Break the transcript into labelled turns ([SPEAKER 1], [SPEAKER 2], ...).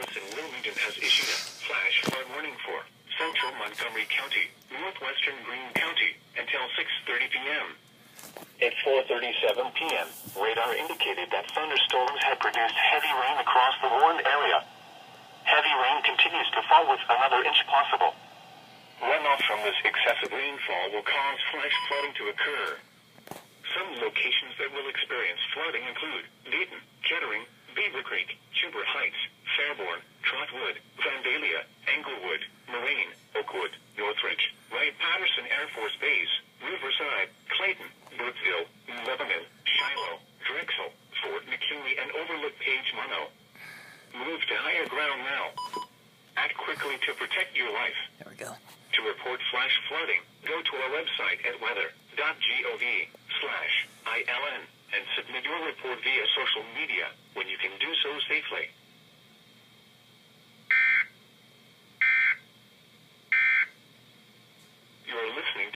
[SPEAKER 1] Service in Wilmington has issued a flash flood warning for central Montgomery County, northwestern Greene County, until 6:30 p.m. At 4:37 p.m., radar indicated that thunderstorms had produced heavy rain across the warned area. Heavy rain continues to fall with another inch possible. Runoff from this excessive rainfall will cause flash flooding to occur. Some locations that will experience flooding include Dayton, Kettering, Beaver Creek, Huber Heights, Fairborn, Trotwood, Vandalia, Englewood, Moraine, Oakwood, Northridge, Wright-Patterson Air Force Base, Riverside, Clayton, Brookville, Lebanon, Shiloh, Drexel, Fort McKinley, and Overlook Page Mono. Move to higher ground now. Act quickly to protect your life.
[SPEAKER 2] There we go.
[SPEAKER 1] To report flash flooding, go to our website at weather.gov/ILN and submit your report via social media when you can do so safely.